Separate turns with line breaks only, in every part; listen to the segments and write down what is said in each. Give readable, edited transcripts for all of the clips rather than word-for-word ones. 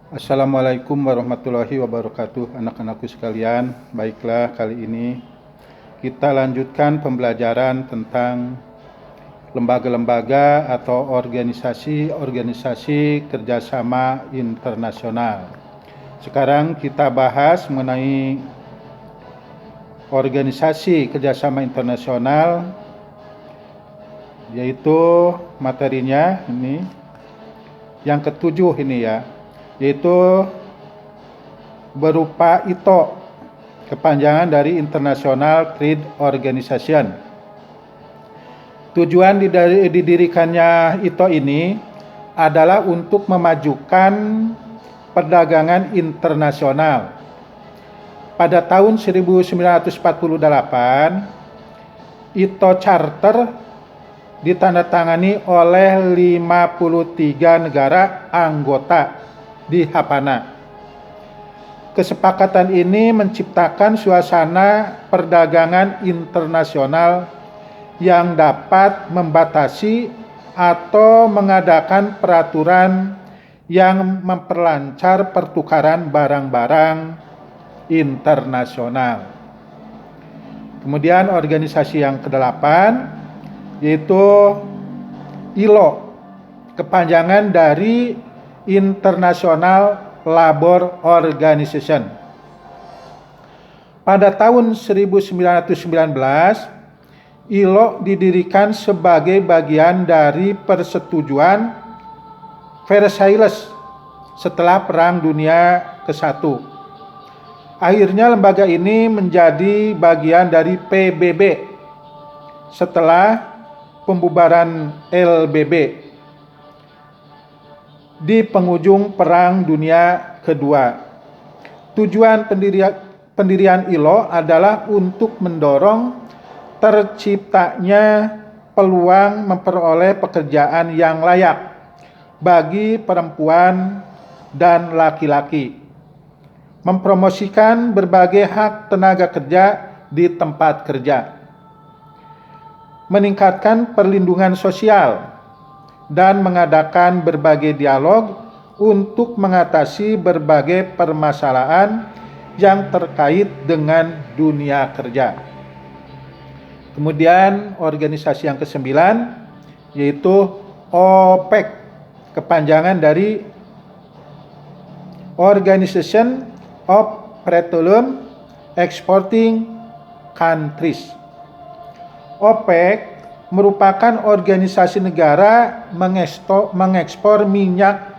Assalamualaikum warahmatullahi wabarakatuh, anak-anakku sekalian. Baiklah, kali ini kita lanjutkan pembelajaran tentang lembaga-lembaga atau organisasi-organisasi kerjasama internasional. Sekarang kita bahas mengenai organisasi kerjasama internasional, yaitu materinya ini yang ketujuh ini ya, yaitu berupa ITO, kepanjangan dari International Trade Organization. Tujuan didirikannya ITO ini adalah untuk memajukan perdagangan internasional. Pada tahun 1948, ITO Charter ditandatangani oleh 53 negara anggota di Havana. Kesepakatan ini menciptakan suasana perdagangan internasional yang dapat membatasi atau mengadakan peraturan yang memperlancar pertukaran barang-barang internasional. Kemudian organisasi yang ke-8 yaitu ILO, kepanjangan dari International Labour Organization. Pada tahun 1919, ILO didirikan sebagai bagian dari persetujuan Versailles setelah Perang Dunia ke-1. Akhirnya lembaga ini menjadi bagian dari PBB setelah pembubaran LBB di penghujung Perang Dunia Kedua. Tujuan pendirian ILO adalah untuk mendorong terciptanya peluang memperoleh pekerjaan yang layak bagi perempuan dan laki-laki, mempromosikan berbagai hak tenaga kerja di tempat kerja, meningkatkan perlindungan sosial, dan mengadakan berbagai dialog untuk mengatasi berbagai permasalahan yang terkait dengan dunia kerja. Kemudian organisasi yang ke-9 yaitu OPEC, kepanjangan dari Organization of Petroleum Exporting Countries. OPEC merupakan organisasi negara mengekspor minyak,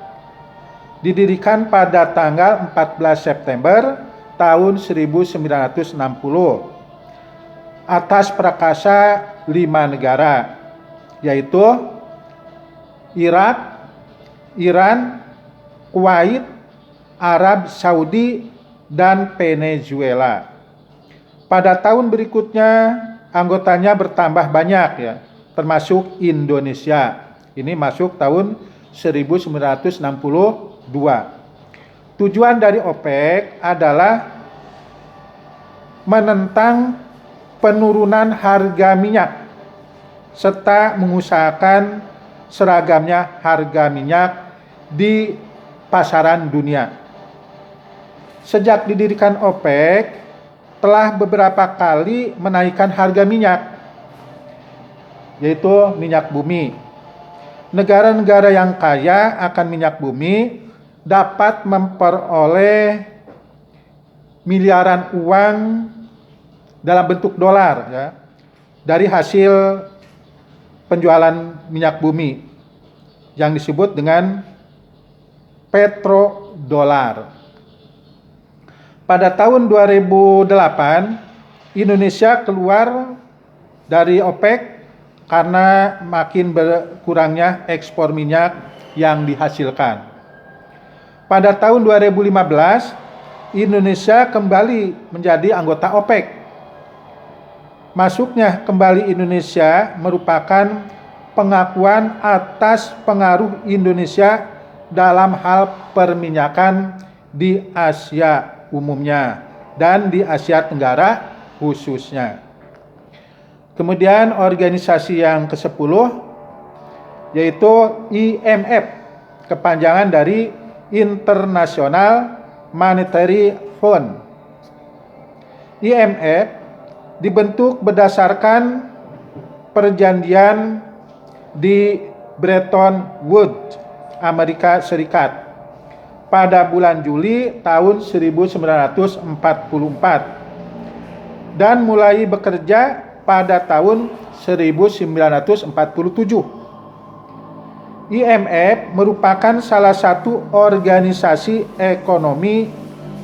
didirikan pada tanggal 14 September tahun 1960 atas prakasa 5 negara, yaitu Irak, Iran, Kuwait, Arab Saudi, dan Venezuela. Pada tahun berikutnya anggotanya bertambah banyak ya, termasuk Indonesia. Ini masuk tahun 1962. Tujuan dari OPEC adalah menentang penurunan harga minyak serta mengusahakan seragamnya harga minyak di pasaran dunia. Sejak didirikan OPEC telah beberapa kali menaikkan harga minyak, yaitu minyak bumi. Negara-negara yang kaya akan minyak bumi dapat memperoleh miliaran uang dalam bentuk dolar ya, dari hasil penjualan minyak bumi yang disebut dengan petrodolar. Pada tahun 2008, Indonesia keluar dari OPEC karena makin berkurangnya ekspor minyak yang dihasilkan. Pada tahun 2015, Indonesia kembali menjadi anggota OPEC. Masuknya kembali Indonesia merupakan pengakuan atas pengaruh Indonesia dalam hal perminyakan di Asia umumnya dan di Asia Tenggara khususnya. Kemudian organisasi yang ke-10 yaitu IMF, kepanjangan dari International Monetary Fund. IMF dibentuk berdasarkan perjanjian di Bretton Woods, Amerika Serikat pada bulan Juli tahun 1944 dan mulai bekerja pada tahun 1947. IMF merupakan salah satu organisasi ekonomi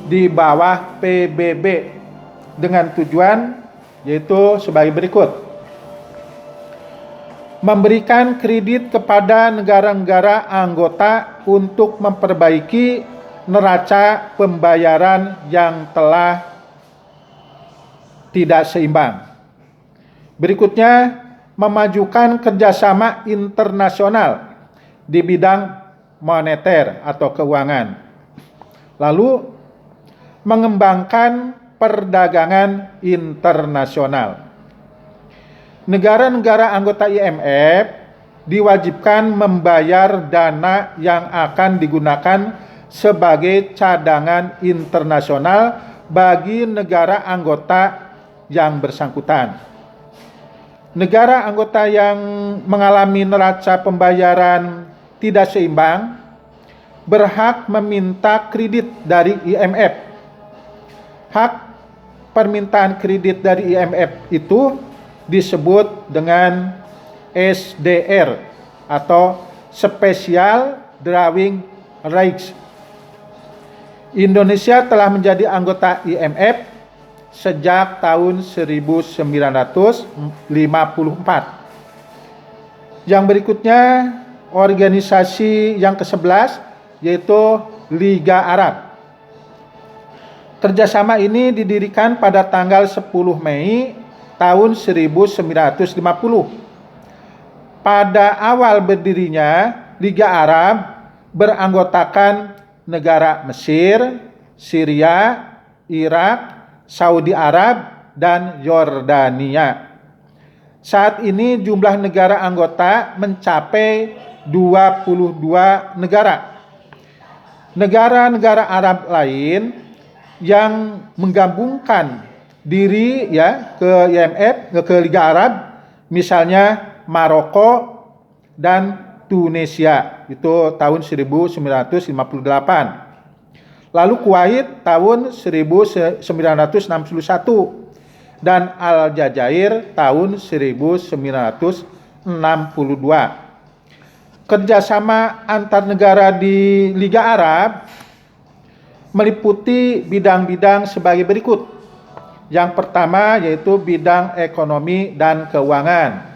di bawah PBB dengan tujuan yaitu sebagai berikut: memberikan kredit kepada negara-negara anggota untuk memperbaiki neraca pembayaran yang telah tidak seimbang. Berikutnya, memajukan kerjasama internasional di bidang moneter atau keuangan. Lalu, mengembangkan perdagangan internasional. Negara-negara anggota IMF diwajibkan membayar dana yang akan digunakan sebagai cadangan internasional bagi negara anggota yang bersangkutan. Negara anggota yang mengalami neraca pembayaran tidak seimbang berhak meminta kredit dari IMF. Hak permintaan kredit dari IMF itu disebut dengan SDR atau Special Drawing Rights. Indonesia telah menjadi anggota IMF sejak tahun 1954. Yang berikutnya, organisasi yang ke-11 yaitu Liga Arab. Kerjasama ini didirikan pada tanggal 10 Mei tahun 1950. Pada awal berdirinya, Liga Arab beranggotakan negara Mesir, Syria, Irak, Saudi Arab, dan Yordania. Saat ini jumlah negara anggota mencapai 22 negara. Negara-negara Arab lain yang menggabungkan diri ke IMF, ke Liga Arab, misalnya Maroko dan Tunisia, itu tahun 1958. Lalu Kuwait tahun 1961 dan Aljazair tahun 1962. Kerjasama antar negara di Liga Arab meliputi bidang-bidang sebagai berikut. Yang pertama yaitu bidang ekonomi dan keuangan.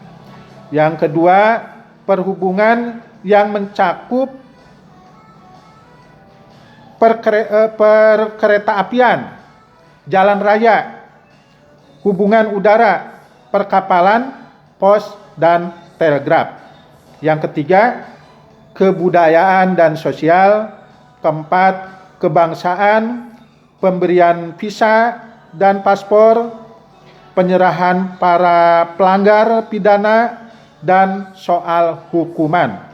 Yang kedua, perhubungan yang mencakup perkeretaapian, jalan raya, hubungan udara, perkapalan, pos, dan telegraf. Yang ketiga, kebudayaan dan sosial. Keempat, kebangsaan, pemberian visa dan paspor, penyerahan para pelanggar pidana, dan soal hukuman.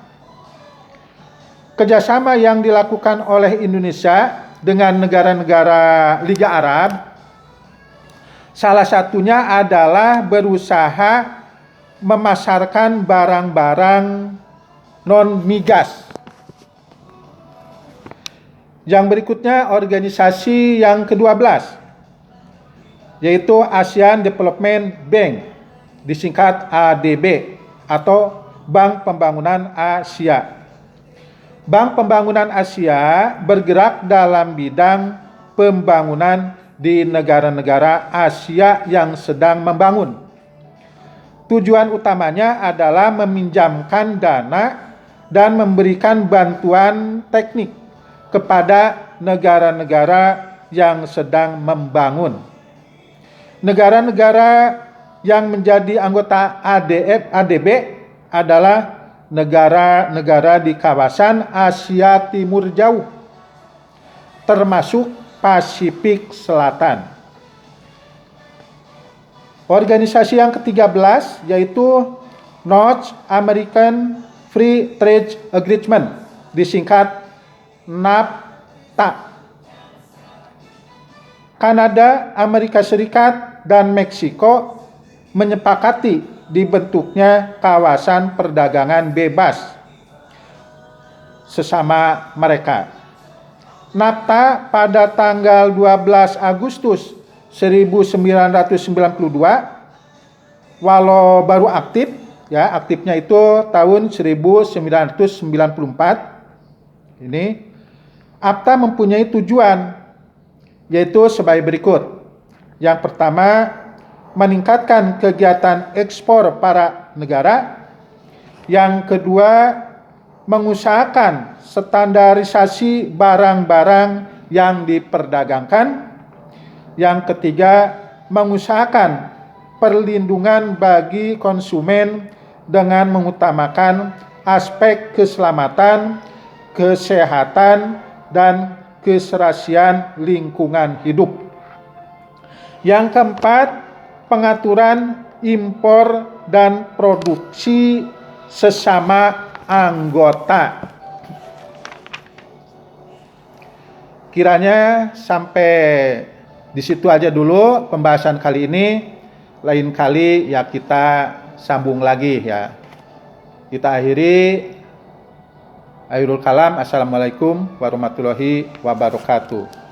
Kerjasama yang dilakukan oleh Indonesia dengan negara-negara Liga Arab, salah satunya adalah berusaha memasarkan barang-barang non-migas. Yang berikutnya organisasi yang ke-12, yaitu ASEAN Development Bank, disingkat ADB atau Bank Pembangunan Asia. Bank Pembangunan Asia bergerak dalam bidang pembangunan di negara-negara Asia yang sedang membangun. Tujuan utamanya adalah meminjamkan dana dan memberikan bantuan teknik kepada negara-negara yang sedang membangun. Negara-negara yang menjadi anggota ADB adalah negara-negara di kawasan Asia Timur Jauh, termasuk Pasifik Selatan. Organisasi yang ke-13 yaitu North American Free Trade Agreement, disingkat NAFTA. Kanada, Amerika Serikat, dan Meksiko menyepakati dibentuknya kawasan perdagangan bebas sesama mereka. NAFTA pada tanggal 12 Agustus 1992, walau baru aktif, ya aktifnya itu tahun 1994. Ini AFTA mempunyai tujuan, yaitu sebagai berikut. Yang pertama, meningkatkan kegiatan ekspor para negara. Yang kedua, mengusahakan standarisasi barang-barang yang diperdagangkan. Yang ketiga, mengusahakan perlindungan bagi konsumen dengan mengutamakan aspek keselamatan, kesehatan, dan keserasian lingkungan hidup. Yang keempat, pengaturan impor dan produksi sesama anggota. Kiranya sampai di situ aja dulu pembahasan kali ini. Lain kali ya kita sambung lagi ya. Kita akhiri. Akhirul kalam. Assalamualaikum warahmatullahi wabarakatuh.